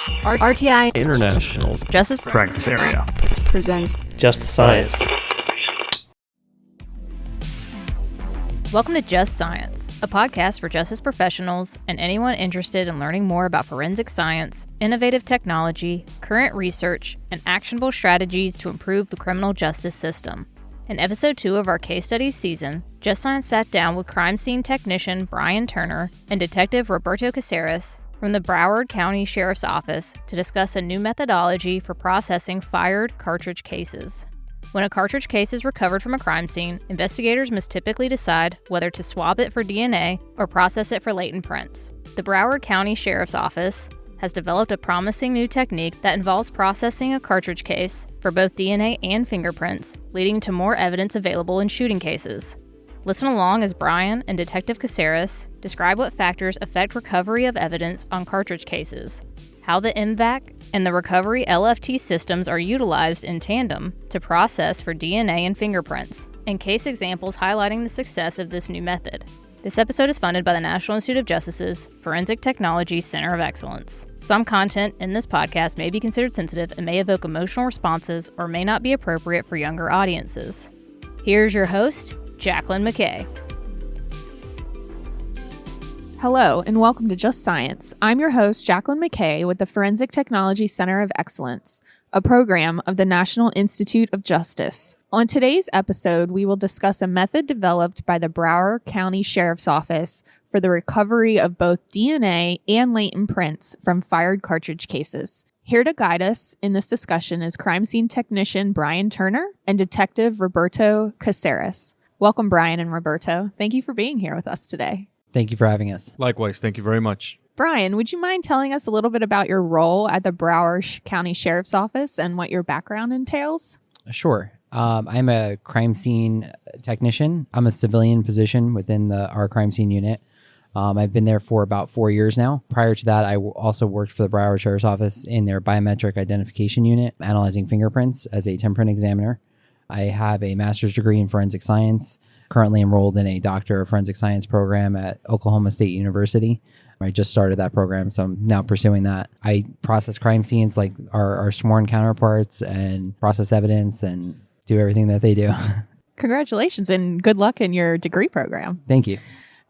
RTI International's Justice Practice Area presents Just Science. Welcome to Just Science, a podcast for justice professionals and anyone interested in learning more about forensic science, innovative technology, current research, and actionable strategies to improve the criminal justice system. In episode 2 of our case studies season, Just Science sat down with crime scene technician Brian Turner and Detective Roberto Caceres from the Broward County Sheriff's Office to discuss a new methodology for processing fired cartridge cases. When a cartridge case is recovered from a crime scene, investigators must typically decide whether to swab it for DNA or process it for latent prints. The Broward County Sheriff's Office has developed a promising new technique that involves processing a cartridge case for both DNA and fingerprints, leading to more evidence available in shooting cases. Listen along as Brian and Detective Caceres describe what factors affect recovery of evidence on cartridge cases, how the M-VAC and the Recover LFT systems are utilized in tandem to process for DNA and fingerprints, and case examples highlighting the success of this new method. This episode is funded by the National Institute of Justice's Forensic Technology Center of Excellence. Some content in this podcast may be considered sensitive and may evoke emotional responses or may not be appropriate for younger audiences. Here's your host, Jacqueline McKay. Hello, and welcome to Just Science. I'm your host, Jacqueline McKay, with the Forensic Technology Center of Excellence, a program of the National Institute of Justice. On today's episode, we will discuss a method developed by the Broward County Sheriff's Office for the recovery of both DNA and latent prints from fired cartridge cases. Here to guide us in this discussion is crime scene technician Brian Turner and Detective Roberto Caceres. Welcome, Brian and Roberto. Thank you for being here with us today. Thank you for having us. Likewise, thank you very much. Brian, would you mind telling us a little bit about your role at the Broward County Sheriff's Office and what your background entails? Sure. I'm a crime scene technician. I'm a civilian position within our crime scene unit. I've been there for about 4 years now. Prior to that, I also worked for the Broward Sheriff's Office in their biometric identification unit, analyzing fingerprints as a 10-print examiner. I have a master's degree in forensic science, currently enrolled in a doctor of forensic science program at Oklahoma State University. I just started that program, so I'm now pursuing that. I process crime scenes like our sworn counterparts and process evidence and do everything that they do. Congratulations and good luck in your degree program. Thank you.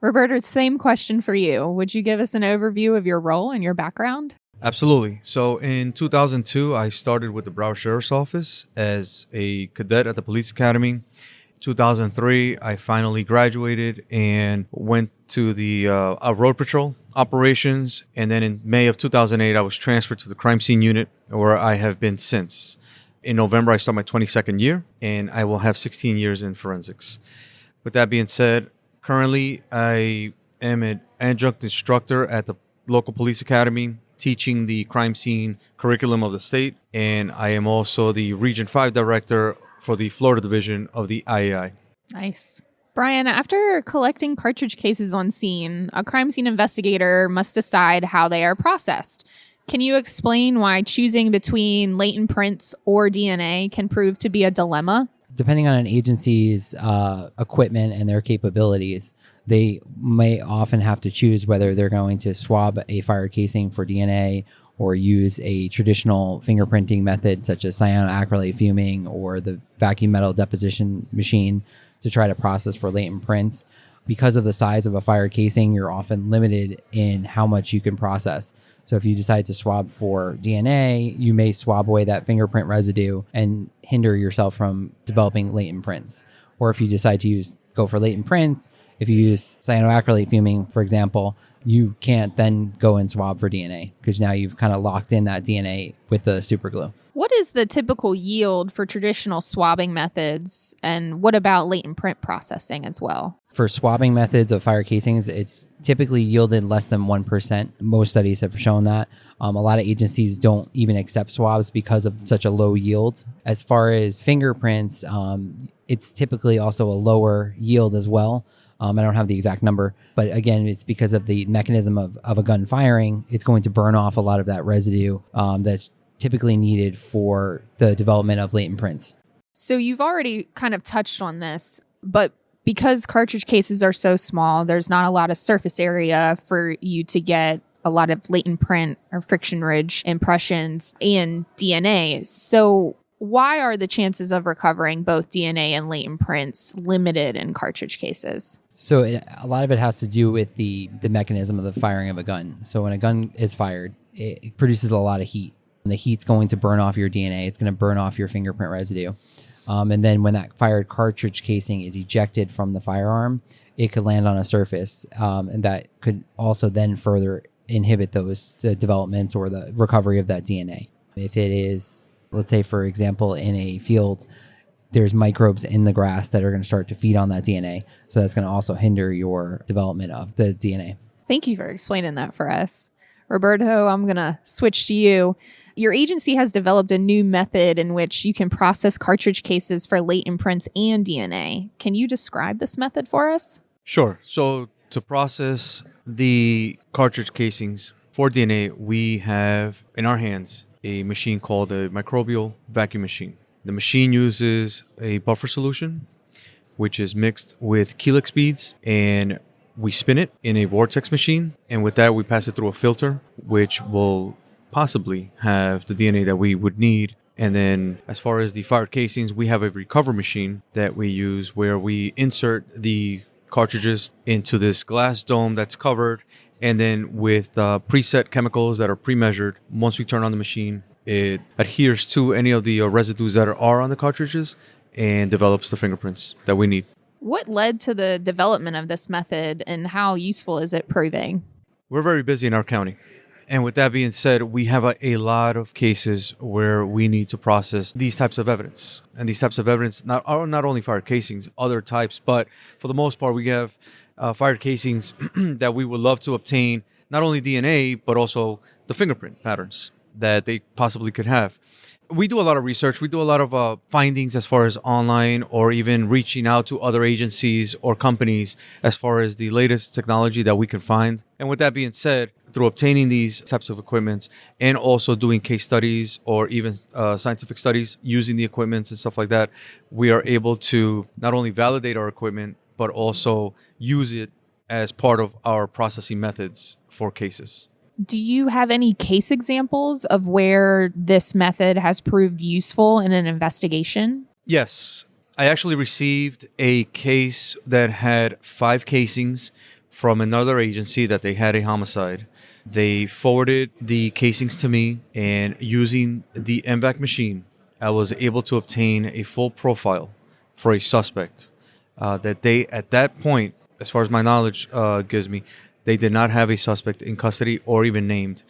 Roberto, same question for you. Would you give us an overview of your role and your background? Absolutely. So in 2002, I started with the Broward Sheriff's Office as a cadet at the Police Academy. 2003, I finally graduated and went to the road patrol operations. And then in May of 2008, I was transferred to the crime scene unit, where I have been since. In November, I start my 22nd year, and I will have 16 years in forensics. With that being said, currently I am an adjunct instructor at the local police academy, teaching the crime scene curriculum of the state, and I am also the Region 5 director for the Florida division of the IAI. Nice. Brian, after collecting cartridge cases on scene, a crime scene investigator must decide how they are processed. Can you explain why choosing between latent prints or DNA can prove to be a dilemma? Depending on an agency's equipment and their capabilities, they may often have to choose whether they're going to swab a fired casing for DNA or use a traditional fingerprinting method such as cyanoacrylate fuming or the vacuum metal deposition machine to try to process for latent prints. Because of the size of a fired casing, you're often limited in how much you can process. So if you decide to swab for DNA, you may swab away that fingerprint residue and hinder yourself from developing latent prints. Or if you decide to go for latent prints, if you use cyanoacrylate fuming, for example, you can't then go and swab for DNA because now you've kind of locked in that DNA with the superglue. What is the typical yield for traditional swabbing methods, and what about latent print processing as well? For swabbing methods of fire casings, it's typically yielded less than 1%. Most studies have shown that. A lot of agencies don't even accept swabs because of such a low yield. As far as fingerprints, it's typically also a lower yield as well. I don't have the exact number, but again, it's because of the mechanism of a gun firing. It's going to burn off a lot of that residue that's typically needed for the development of latent prints. So you've already kind of touched on this, but because cartridge cases are so small, there's not a lot of surface area for you to get a lot of latent print or friction ridge impressions and DNA. So why are the chances of recovering both DNA and latent prints limited in cartridge cases? So a lot of it has to do with the mechanism of the firing of a gun. So when a gun is fired, it produces a lot of heat. And the heat's going to burn off your DNA. It's going to burn off your fingerprint residue. And then when that fired cartridge casing is ejected from the firearm, it could land on a surface. And that could also then further inhibit those developments or the recovery of that DNA. If it is, let's say, for example, in a field, there's microbes in the grass that are going to start to feed on that DNA. So that's going to also hinder your development of the DNA. Thank you for explaining that for us. Roberto, I'm going to switch to you. Your agency has developed a new method in which you can process cartridge cases for latent prints and DNA. Can you describe this method for us? Sure. So to process the cartridge casings for DNA, we have in our hands a machine called a microbial vacuum machine. The machine uses a buffer solution, which is mixed with Helix beads, and we spin it in a vortex machine. And with that, we pass it through a filter, which will possibly have the DNA that we would need. And then as far as the fired casings, we have a recover machine that we use where we insert the cartridges into this glass dome that's covered. And then with preset chemicals that are pre-measured, once we turn on the machine, it adheres to any of the residues that are on the cartridges and develops the fingerprints that we need. What led to the development of this method and how useful is it proving? We're very busy in our county. And with that being said, we have a lot of cases where we need to process these types of evidence. And these types of evidence are not only fired casings, other types, but for the most part, we have fired casings that we would love to obtain not only DNA, but also the fingerprint patterns that they possibly could have. We do a lot of research. We do a lot of findings as far as online or even reaching out to other agencies or companies as far as the latest technology that we can find. And with that being said, through obtaining these types of equipments and also doing case studies or even scientific studies using the equipments and stuff like that, we are able to not only validate our equipment, but also use it as part of our processing methods for cases. Do you have any case examples of where this method has proved useful in an investigation? Yes. I actually received a case that had 5 casings from another agency that they had a homicide. They forwarded the casings to me, and using the M-VAC machine, I was able to obtain a full profile for a suspect that they, at that point, as far as my knowledge gives me, they did not have a suspect in custody or even named.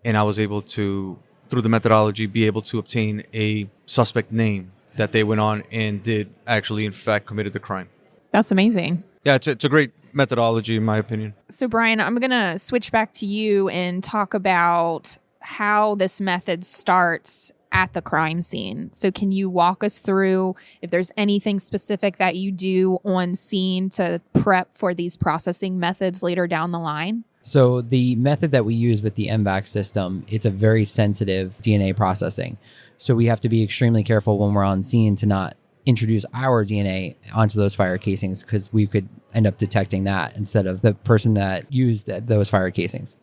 And I was able to, through the methodology, be able to obtain a suspect name that they went on and did actually, in fact, committed the crime. That's amazing. Yeah, it's a great methodology, in my opinion. So, Brian, I'm going to switch back to you and talk about how this method starts at the crime scene. So can you walk us through if there's anything specific that you do on scene to prep for these processing methods later down the line? So the method that we use with the M-VAC system, it's a very sensitive DNA processing. So we have to be extremely careful when we're on scene to not introduce our DNA onto those fire casings, because we could end up detecting that instead of the person that used those fire casings.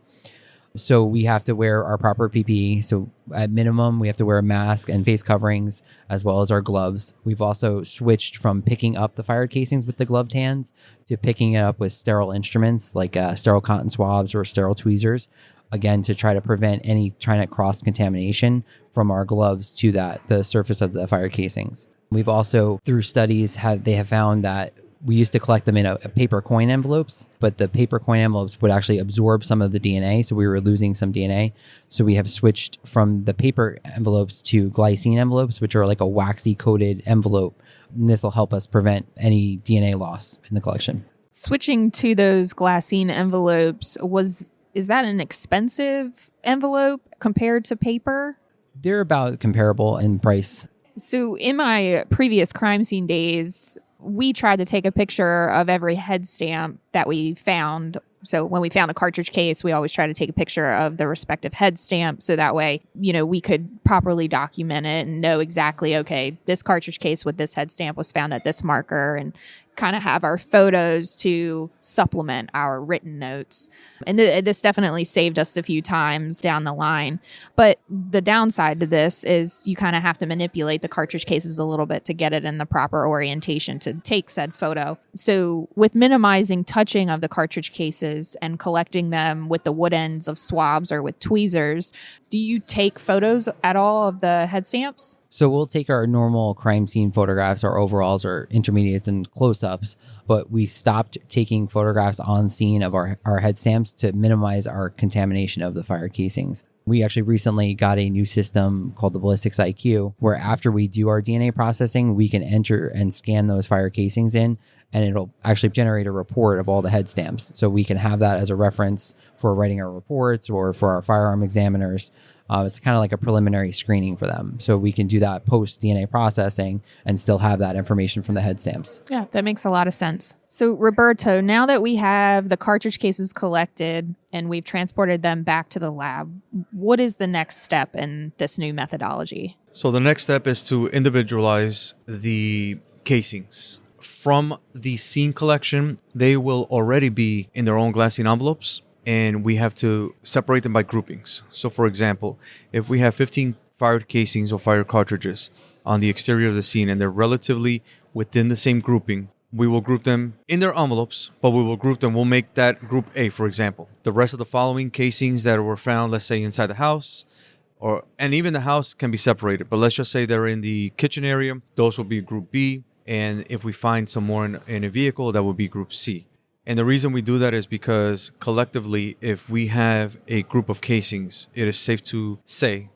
So we have to wear our proper PPE. So at minimum, we have to wear a mask and face coverings, as well as our gloves. We've also switched from picking up the fired casings with the gloved hands to picking it up with sterile instruments like sterile cotton swabs or sterile tweezers, again, to try to prevent any trying to cross contamination from our gloves to the surface of the fired casings. We've also, through studies, they have found that we used to collect them in a paper coin envelopes, but the paper coin envelopes would actually absorb some of the DNA, so we were losing some DNA. So we have switched from the paper envelopes to glycine envelopes, which are like a waxy coated envelope. And this will help us prevent any DNA loss in the collection. Switching to those glycine envelopes, is that an expensive envelope compared to paper? They're about comparable in price. So in my previous crime scene days, we tried to take a picture of every head stamp that we found. So when we found a cartridge case, we always try to take a picture of the respective head stamp. So that way, we could properly document it and know exactly, okay, this cartridge case with this head stamp was found at this marker, and kind of have our photos to supplement our written notes. And this definitely saved us a few times down the line. But the downside to this is you kind of have to manipulate the cartridge cases a little bit to get it in the proper orientation to take said photo. So with minimizing touching of the cartridge cases and collecting them with the wood ends of swabs or with tweezers, do you take photos at all of the head stamps? So we'll take our normal crime scene photographs, our overalls, our intermediates, and close-ups, but we stopped taking photographs on scene of our head stamps to minimize our contamination of the fire casings. We actually recently got a new system called the Ballistics IQ, where after we do our DNA processing, we can enter and scan those fire casings in, and it'll actually generate a report of all the head stamps. So we can have that as a reference for writing our reports or for our firearm examiners. It's kind of like a preliminary screening for them. So we can do that post DNA processing and still have that information from the head stamps. Yeah, that makes a lot of sense. So Roberto, now that we have the cartridge cases collected and we've transported them back to the lab, what is the next step in this new methodology? So the next step is to individualize the casings. From the scene collection, they will already be in their own glassine envelopes, and we have to separate them by groupings. So for example, if we have 15 fired casings or fired cartridges on the exterior of the scene and they're relatively within the same grouping, we will group them in their envelopes, but we will group them. We'll make that group A, for example. The rest of the following casings that were found, let's say inside the house, and even the house can be separated, but let's just say they're in the kitchen area, those will be group B. And if we find some more in a vehicle, that would be group C. And the reason we do that is because collectively, if we have a group of casings, it is safe to say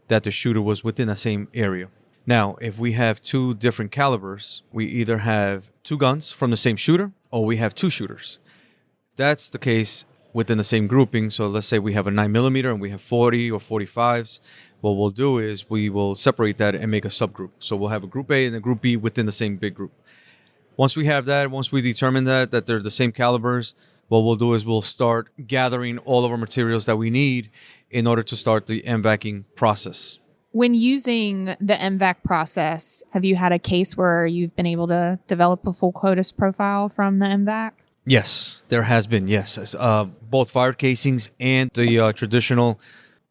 that the shooter was within the same area. Now, if we have two different calibers, we either have two guns from the same shooter or we have two shooters. If that's the case within the same grouping, so let's say we have a 9mm and we have 40 or 45s, what we'll do is we will separate that and make a subgroup. So we'll have a group A and a group B within the same big group. Once we have that, once we determine that they're the same calibers, what we'll do is we'll start gathering all of our materials that we need in order to start the M-VACing process. When using the M-VAC process, have you had a case where you've been able to develop a full CODIS profile from the M-VAC? Yes, there has been, yes. Both fired casings and the traditional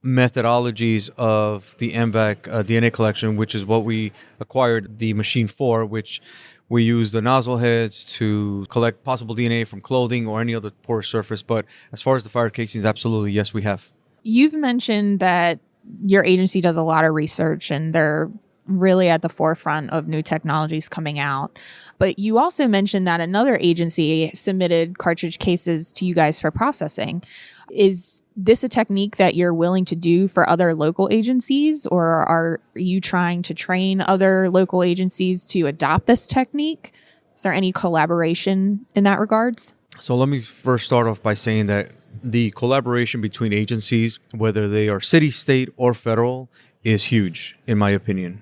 methodologies of the M-VAC DNA collection, which is what we acquired the machine for, which we use the nozzle heads to collect possible DNA from clothing or any other porous surface. But as far as the fired casings, absolutely, yes, we have. You've mentioned that your agency does a lot of research and they're really at the forefront of new technologies coming out. But you also mentioned that another agency submitted cartridge cases to you guys for processing. Is this a technique that you're willing to do for other local agencies, or are you trying to train other local agencies to adopt this technique? Is there any collaboration in that regards? So let me first start off by saying that the collaboration between agencies, whether they are city, state, or federal, is huge, in my opinion.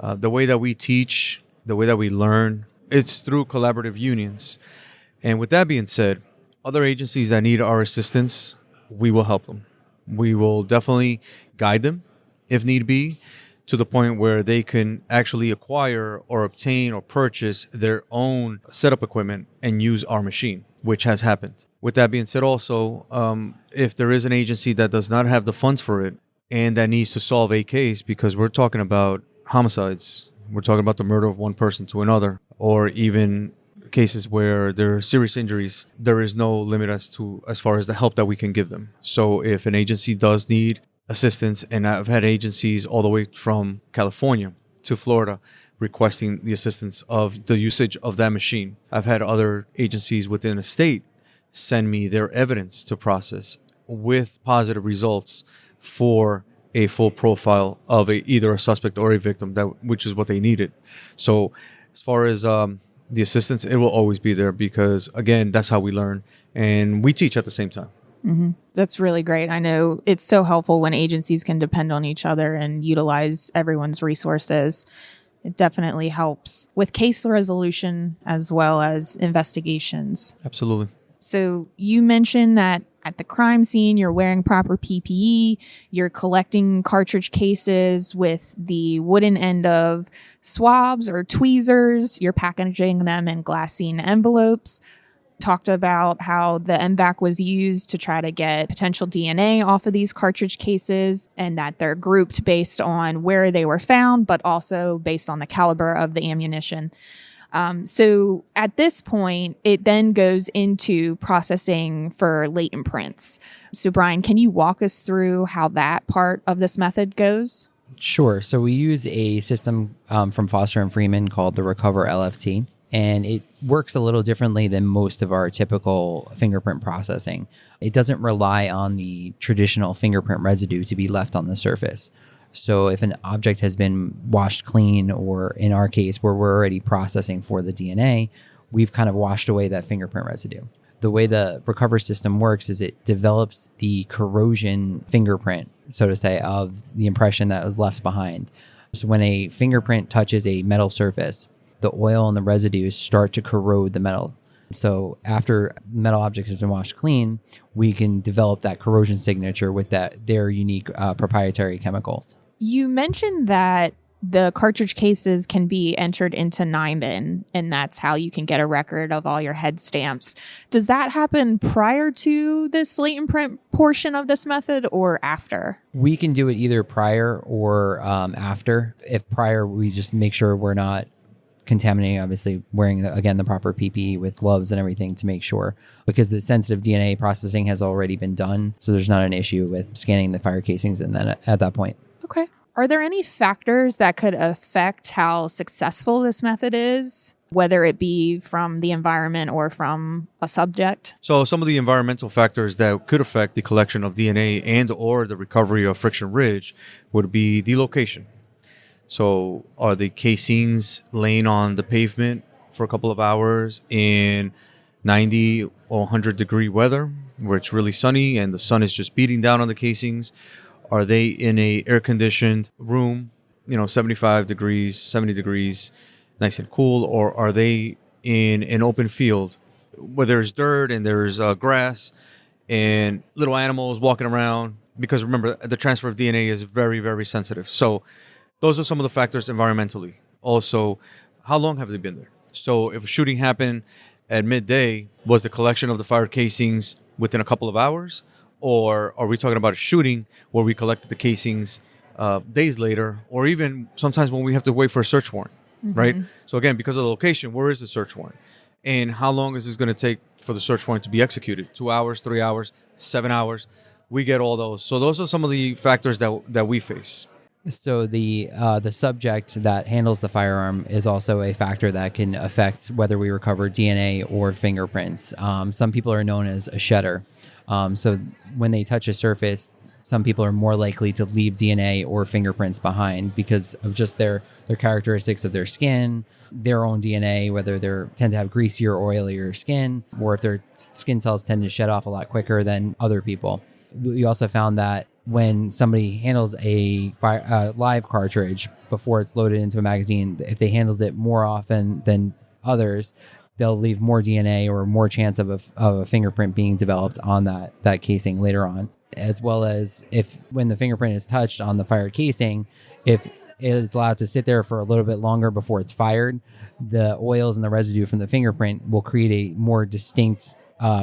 The way that we teach, the way that we learn, it's through collaborative unions. And with that being said, other agencies that need our assistance, we will help them. We will definitely guide them, if need be, to the point where they can actually acquire or obtain or purchase their own setup equipment and use our machine, which has happened. With that being said also, if there is an agency that does not have the funds for it and that needs to solve a case, because we're talking about homicides, we're talking about the murder of one person to another, or even cases where there are serious injuries, there is no limit as far as the help that we can give them. So if an agency does need assistance, and I've had agencies all the way from California to Florida requesting the assistance of the usage of that machine. I've had other agencies within a state send me their evidence to process with positive results for a full profile of either a suspect or a victim, which is what they needed. So as far as the assistance, it will always be there because, again, that's how we learn. And we teach at the same time. Mm-hmm. That's really great. I know it's so helpful when agencies can depend on each other and utilize everyone's resources. It definitely helps with case resolution as well as investigations. Absolutely. So you mentioned that at the crime scene, you're wearing proper PPE, you're collecting cartridge cases with the wooden end of swabs or tweezers, you're packaging them in glassine envelopes. Talked about how the M-VAC was used to try to get potential DNA off of these cartridge cases and that they're grouped based on where they were found, but also based on the caliber of the ammunition. So at this point, it then goes into processing for latent prints. So Brian, can you walk us through how that part of this method goes? Sure. So we use a system from Foster and Freeman called the Recover LFT, and it works a little differently than most of our typical fingerprint processing. It doesn't rely on the traditional fingerprint residue to be left on the surface. So if an object has been washed clean, or in our case, where we're already processing for the DNA, we've kind of washed away that fingerprint residue. The way the Recover system works is it develops the corrosion fingerprint, so to say, of the impression that was left behind. So when a fingerprint touches a metal surface, the oil and the residues start to corrode the metal. So after metal objects has been washed clean, we can develop that corrosion signature with their unique proprietary chemicals. You mentioned that the cartridge cases can be entered into NIMBIN, and that's how you can get a record of all your head stamps. Does that happen prior to this latent print portion of this method or after? We can do it either prior or after. If prior, we just make sure we're not contaminating, obviously wearing, again, the proper PPE with gloves and everything to make sure, because the sensitive DNA processing has already been done. So there's not an issue with scanning the fire casings and then at that point. Okay. Are there any factors that could affect how successful this method is, whether it be from the environment or from a subject? So some of the environmental factors that could affect the collection of DNA and or the recovery of friction ridge would be the location. So are the casings laying on the pavement for a couple of hours in 90 or 100 degree weather where it's really sunny and the sun is just beating down on the casings? Are they in a air-conditioned room, 75 degrees, 70 degrees, nice and cool? Or are they in an open field where there's dirt and there's grass and little animals walking around? Because remember, the transfer of DNA is very, very sensitive. So those are some of the factors environmentally. Also, how long have they been there? So if a shooting happened at midday, was the collection of the fire casings within a couple of hours? Or are we talking about a shooting where we collected the casings days later, or even sometimes when we have to wait for a search warrant, right? So again, because of the location, where is the search warrant? And how long is this going to take for the search warrant to be executed? 2 hours, 3 hours, 7 hours? We get all those. So those are some of the factors that we face. So the subject that handles the firearm is also a factor that can affect whether we recover DNA or fingerprints. Some people are known as a shedder. So when they touch a surface, some people are more likely to leave DNA or fingerprints behind because of just their characteristics of their skin, their own DNA, whether they tend to have greasier, oilier skin, or if their skin cells tend to shed off a lot quicker than other people. We also found that when somebody handles a live cartridge before it's loaded into a magazine, if they handled it more often than others, they'll leave more DNA or more chance of a fingerprint being developed on that casing later on. As well as if when the fingerprint is touched on the fired casing, if it is allowed to sit there for a little bit longer before it's fired, the oils and the residue from the fingerprint will create a more distinct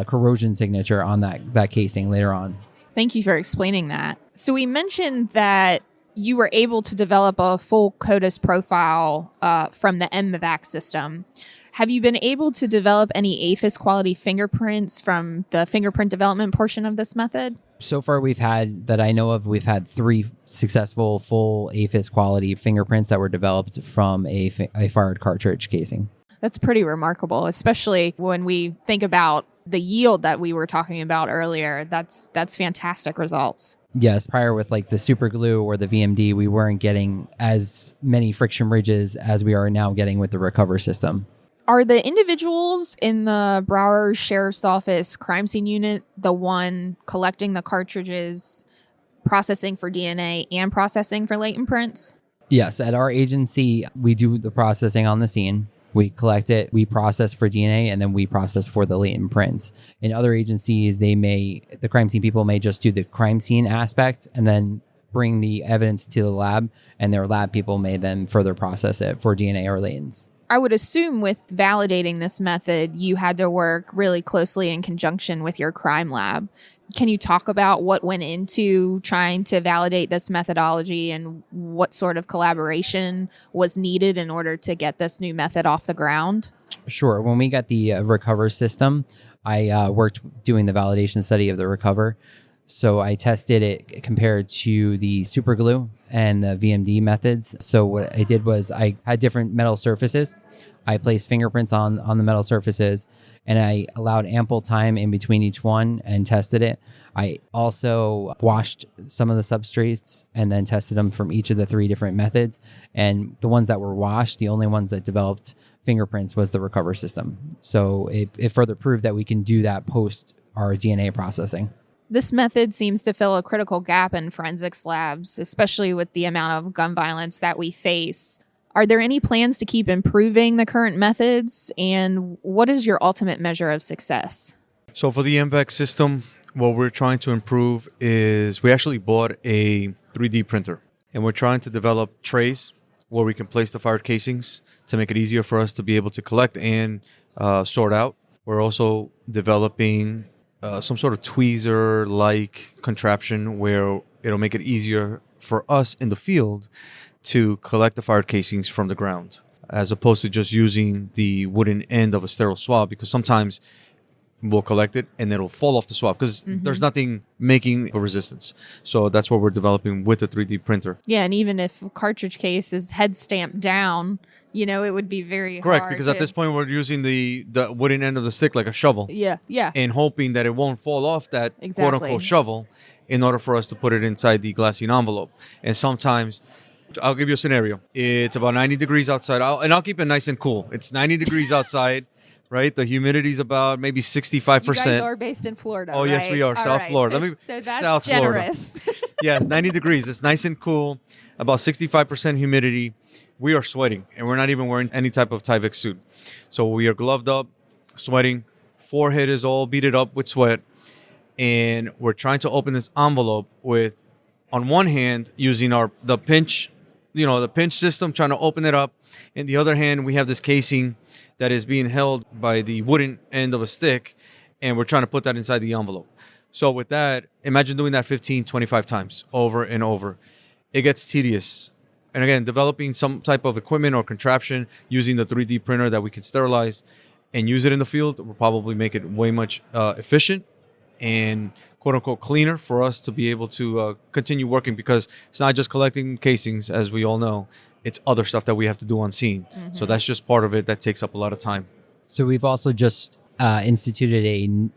corrosion signature on that casing later on. Thank you for explaining that. So we mentioned that you were able to develop a full CODIS profile from the M-VAC system. Have you been able to develop any APHIS quality fingerprints from the fingerprint development portion of this method? So far, we've had 3 successful full APHIS quality fingerprints that were developed from a fired cartridge casing. That's pretty remarkable, especially when we think about the yield that we were talking about earlier. That's fantastic results. Yes, prior with like the super glue or the VMD, we weren't getting as many friction ridges as we are now getting with the Recover system. Are the individuals in the Broward Sheriff's Office crime scene unit the one collecting the cartridges, processing for DNA, and processing for latent prints? Yes, at our agency, we do the processing on the scene. We collect it, we process for DNA, and then we process for the latent prints. In other agencies, the crime scene people may just do the crime scene aspect and then bring the evidence to the lab, and their lab people may then further process it for DNA or latents. I would assume with validating this method, you had to work really closely in conjunction with your crime lab. Can you talk about what went into trying to validate this methodology and what sort of collaboration was needed in order to get this new method off the ground? Sure. When we got the Recover system, I worked doing the validation study of the Recover. So I tested it compared to the super glue and the VMD methods. So what I did was I had different metal surfaces. I placed fingerprints on the metal surfaces, and I allowed ample time in between each one and tested it. I also washed some of the substrates and then tested them from each of the 3 different methods. And the ones that were washed, the only ones that developed fingerprints was the Recover system. So it further proved that we can do that post our DNA processing. This method seems to fill a critical gap in forensics labs, especially with the amount of gun violence that we face. Are there any plans to keep improving the current methods? And what is your ultimate measure of success? So for the M-VAC system, what we're trying to improve is we actually bought a 3D printer. And we're trying to develop trays where we can place the fired casings to make it easier for us to be able to collect and sort out. We're also developing some sort of tweezer-like contraption where it'll make it easier for us in the field to collect the fired casings from the ground, as opposed to just using the wooden end of a sterile swab, because sometimes we'll collect it and it'll fall off the swab because there's nothing making a resistance. So that's what we're developing with the 3D printer. Yeah, and even if a cartridge case is head stamped down, it would be very correct, hard because at this point we're using the wooden end of the stick like a shovel. Yeah. And hoping that it won't fall off that Exactly. quote-unquote shovel in order for us to put it inside the glassine envelope. And sometimes, I'll give you a scenario. It's about 90 degrees outside, I'll keep it nice and cool. It's 90 degrees outside, right? The humidity's about maybe 65%. You guys are based in Florida, Oh, right? yes, we are. All South right. Florida. So that's South generous. Florida. Yeah, 90 degrees. It's nice and cool. About 65% humidity. We are sweating, and we're not even wearing any type of Tyvek suit. So we are gloved up, sweating. Forehead is all beaded up with sweat. And we're trying to open this envelope with, on one hand, using the pinch system, trying to open it up. In the other hand, we have this casing that is being held by the wooden end of a stick, and we're trying to put that inside the envelope. So with that, imagine doing that 15, 25 times over and over. It gets tedious. And again, developing some type of equipment or contraption using the 3D printer that we can sterilize and use it in the field will probably make it way much efficient and quote-unquote cleaner for us to be able to continue working, because it's not just collecting casings, as we all know. It's other stuff that we have to do on scene. So that's just part of it that takes up a lot of time. So we've also just instituted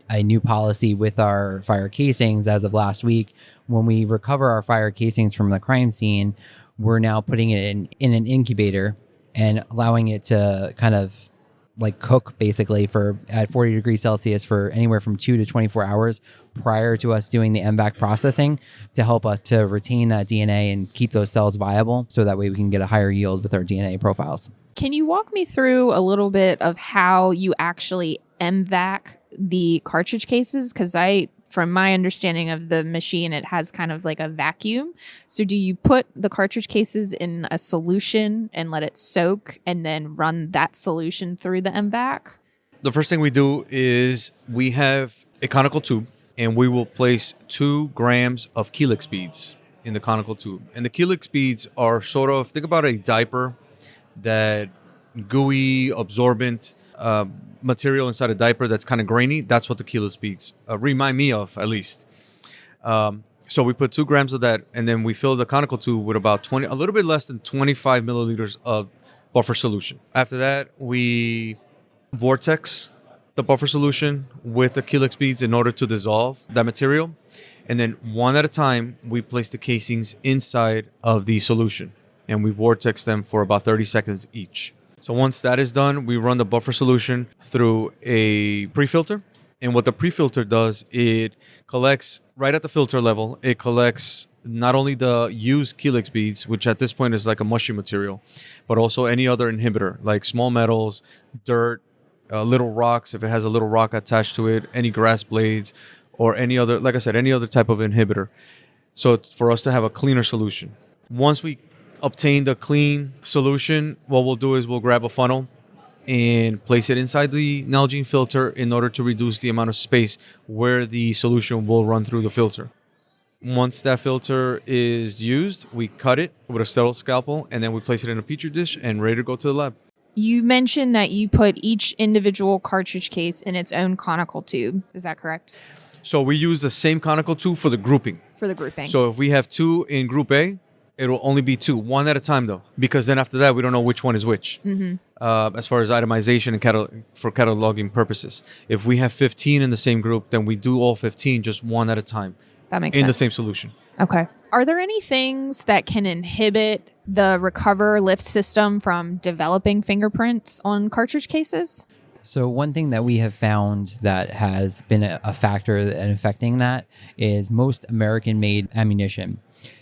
a new policy with our fire casings as of last week. When we recover our fire casings from the crime scene, we're now putting it in an incubator and allowing it to kind of like cook basically at 40 degrees Celsius for anywhere from 2 to 24 hours prior to us doing the M-VAC processing, to help us to retain that DNA and keep those cells viable, so that way we can get a higher yield with our DNA profiles. Can you walk me through a little bit of how you actually M-VAC the cartridge cases? Because from my understanding of the machine, it has kind of like a vacuum. So do you put the cartridge cases in a solution and let it soak and then run that solution through the M-VAC? The first thing we do is we have a conical tube, and we will place 2 grams of Helix beads in the conical tube. And the Helix beads are sort of, think about a diaper, that gooey, absorbent material inside a diaper that's kind of grainy. That's what the Helix beads remind me of, at least. So we put 2 grams of that, and then we fill the conical tube with about a little bit less than 25 milliliters of buffer solution. After that, we vortex the buffer solution with the Helix beads in order to dissolve that material. And then one at a time, we place the casings inside of the solution, and we vortex them for about 30 seconds each. So once that is done, we run the buffer solution through a pre-filter, And what the pre-filter does, it collects right at the filter level. It collects not only the used Helix beads, which at this point is like a mushy material, but also any other inhibitor, like small metals, dirt, little rocks, if it has a little rock attached to it, any grass blades, or any other, like I said, any other type of inhibitor. So it's for us to have a cleaner solution. Once we obtain the clean solution, what we'll do is we'll grab a funnel and place it inside the Nalgene filter in order to reduce the amount of space where the solution will run through the filter. Once that filter is used, we cut it with a sterile scalpel, and then we place it in a petri dish and ready to go to the lab. You mentioned that you put each individual cartridge case in its own conical tube. Is that correct? So we use the same conical tube for the grouping. For the grouping. So if we have 2 in group A, it'll only be 2, one at a time though, because then after that, we don't know which one is which. As far as itemization and for cataloging purposes. If we have 15 in the same group, then we do all 15 just one at a time. That makes sense. In the same solution. Okay. Are there any things that can inhibit the Recover LFT system from developing fingerprints on cartridge cases? So one thing that we have found that has been a factor in affecting that is most American-made ammunition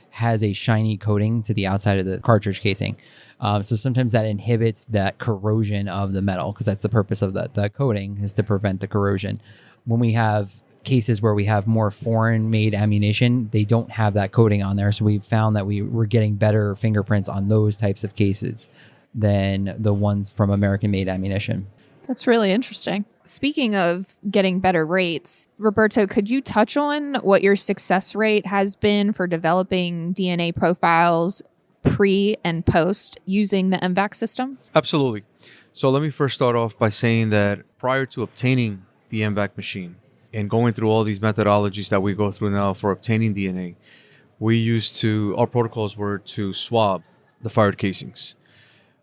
has a shiny coating to the outside of the cartridge casing. So sometimes that inhibits that corrosion of the metal, because that's the purpose of the coating, is to prevent the corrosion. When we have cases where we have more foreign-made ammunition, they don't have that coating on there. So we found that we're getting better fingerprints on those types of cases than the ones from American-made ammunition. That's really interesting. Speaking of getting better rates, Roberto, could you touch on what your success rate has been for developing DNA profiles pre and post using the M-VAC system? Absolutely. So let me first start off by saying that prior to obtaining the M-VAC machine and going through all these methodologies that we go through now for obtaining DNA, our protocols were to swab the fired casings.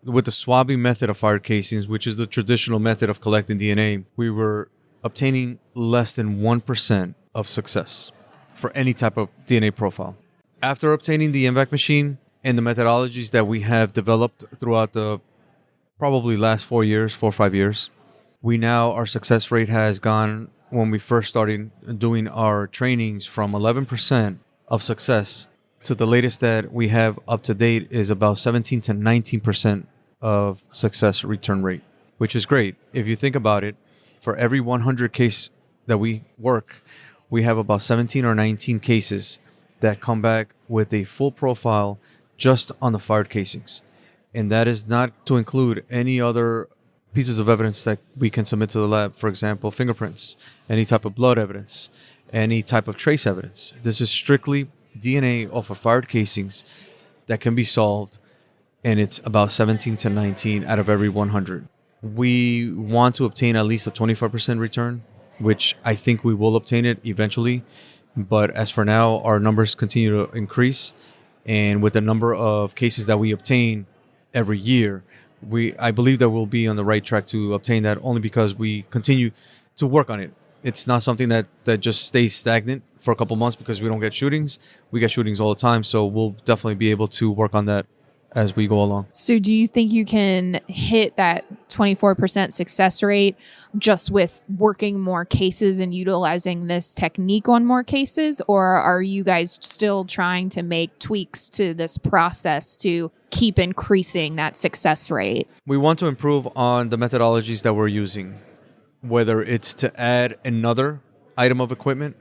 With the swabbing method of fired casings, which is the traditional method of collecting DNA, we were obtaining less than 1% of success for any type of DNA profile. After obtaining the M-VAC machine and the methodologies that we have developed throughout the probably last 4 or 5 years, our success rate has gone, when we first started doing our trainings, from 11% of success to the latest that we have up to date is about 17 to 19% of success return rate, which is great. If you think about it, for every 100 case that we work, we have about 17 or 19 cases that come back with a full profile just on the fired casings. And that is not to include any other pieces of evidence that we can submit to the lab. For example, fingerprints, any type of blood evidence, any type of trace evidence. This is strictly DNA off of fired casings that can be solved, and it's about 17 to 19 out of every 100. We want to obtain at least a 25% return, which I think we will obtain it eventually. But as for now, our numbers continue to increase, and with the number of cases that we obtain every year, I believe that we'll be on the right track to obtain that, only because we continue to work on it. It's not something that just stays stagnant for a couple months because we don't get shootings. We get shootings all the time, so we'll definitely be able to work on that as we go along. So do you think you can hit that 24% success rate just with working more cases and utilizing this technique on more cases? Or are you guys still trying to make tweaks to this process to keep increasing that success rate? We want to improve on the methodologies that we're using, whether it's to add another item of equipment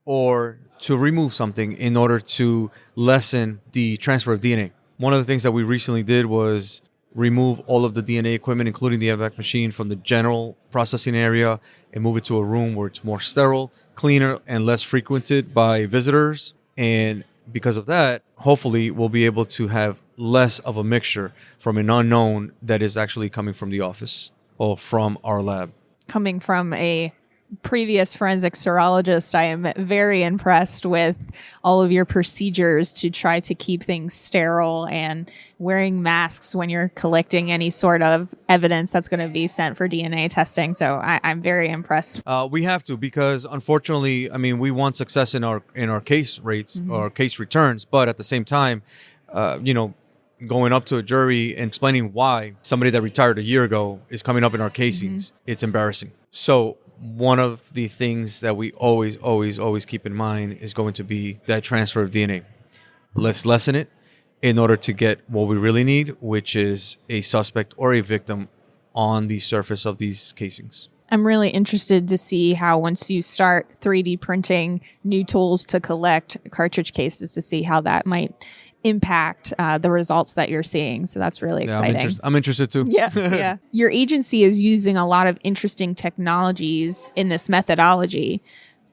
or to remove something in order to lessen the transfer of DNA. One of the things that we recently did was remove all of the DNA equipment, including the M-VAC machine, from the general processing area and move it to a room where it's more sterile, cleaner, and less frequented by visitors. And because of that, hopefully we'll be able to have less of a mixture from an unknown that is actually coming from the office or from our lab. Coming from a previous forensic serologist, I am very impressed with all of your procedures to try to keep things sterile and wearing masks when you're collecting any sort of evidence that's going to be sent for DNA testing. So I'm very impressed. We have to, because unfortunately, I mean, we want success in our case rates or case returns, but at the same time, going up to a jury and explaining why somebody that retired a year ago is coming up in our casings, it's embarrassing. So one of the things that we always keep in mind is going to be that transfer of DNA. Let's lessen it in order to get what we really need, which is a suspect or a victim on the surface of these casings. I'm really interested to see how once you start 3D printing new tools to collect cartridge cases, to see how that might impact the results that you're seeing. So that's really exciting. I'm interested too. Yeah. Your agency is using a lot of interesting technologies in this methodology.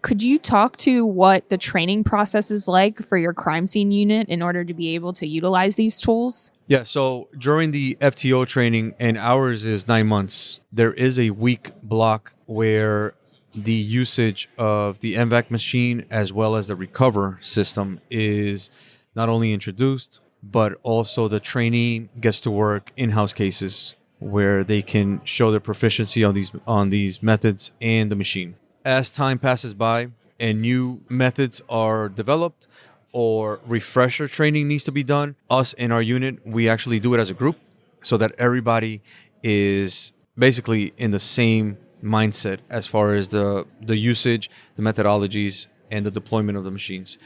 Could you talk to what the training process is like for your crime scene unit in order to be able to utilize these tools? Yeah, so during the FTO training, and ours is 9 months, there is a week block where the usage of the M-VAC machine as well as the Recover system is not only introduced, but also the trainee gets to work in-house cases where they can show their proficiency on these methods and the machine. As time passes by and new methods are developed or refresher training needs to be done, us in our unit, we actually do it as a group so that everybody is basically in the same mindset as far as the usage, the methodologies, and the deployment of the machines.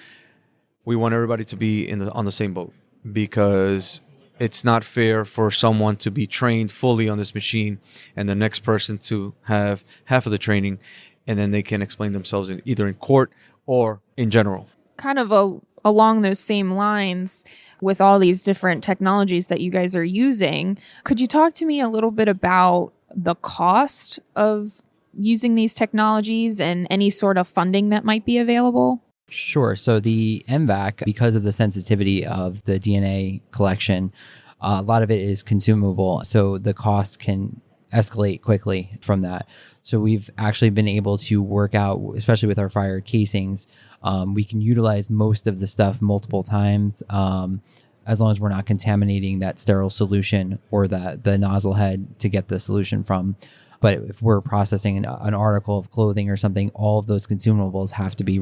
We want everybody to be on the same boat because it's not fair for someone to be trained fully on this machine and the next person to have half of the training, and then they can explain themselves either in court or in general. Kind of along those same lines, with all these different technologies that you guys are using, could you talk to me a little bit about the cost of using these technologies and any sort of funding that might be available? Sure. So the M-VAC, because of the sensitivity of the DNA collection, a lot of it is consumable. So the cost can escalate quickly from that. So we've actually been able to work out, especially with our fired casings, we can utilize most of the stuff multiple times as long as we're not contaminating that sterile solution or the nozzle head to get the solution from. But if we're processing an article of clothing or something, all of those consumables have to be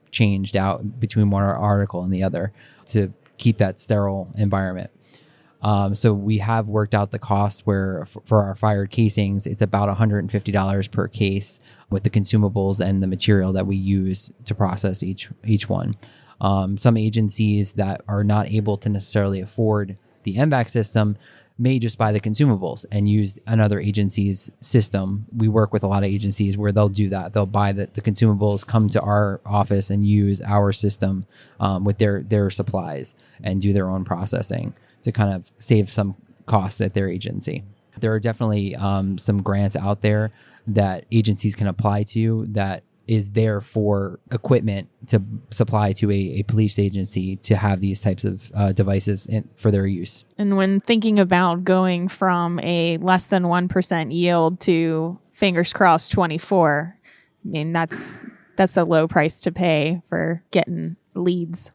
changed out between one article and the other to keep that sterile environment. So we have worked out the cost where for our fired casings, it's about $150 per case with the consumables and the material that we use to process each one. Some agencies that are not able to necessarily afford the M-VAC system may just buy the consumables and use another agency's system. We work with a lot of agencies where they'll do that. They'll buy the consumables, come to our office and use our system with their supplies and do their own processing to kind of save some costs at their agency. There are definitely some grants out there that agencies can apply to that is there for equipment to supply to a police agency to have these types of devices for their use. And when thinking about going from a less than 1% yield to fingers crossed 24, I mean, that's a low price to pay for getting leads.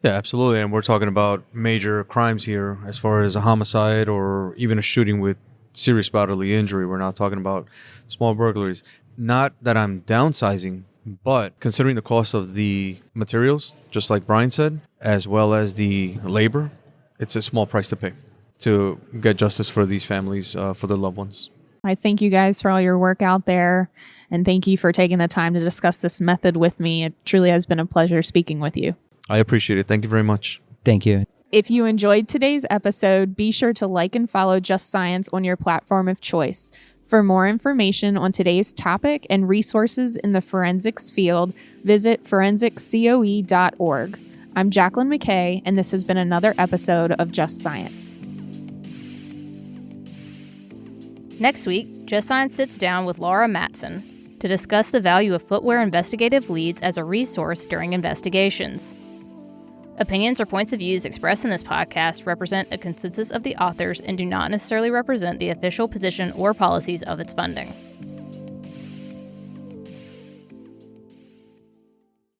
Yeah, absolutely. And we're talking about major crimes here as far as a homicide or even a shooting with serious bodily injury. We're not talking about small burglaries. Not that I'm downsizing, but considering the cost of the materials, just like Brian said, as well as the labor, it's a small price to pay to get justice for these families, for their loved ones. I thank you guys for all your work out there, and thank you for taking the time to discuss this method with me. It truly has been a pleasure speaking with you. I appreciate it. Thank you very much. Thank you. If you enjoyed today's episode, be sure to like and follow Just Science on your platform of choice. For more information on today's topic and resources in the forensics field, visit forensiccoe.org. I'm Jacqueline McKay, and this has been another episode of Just Science. Next week, Just Science sits down with Laura Matson to discuss the value of footwear investigative leads as a resource during investigations. Opinions or points of views expressed in this podcast represent a consensus of the authors and do not necessarily represent the official position or policies of its funding.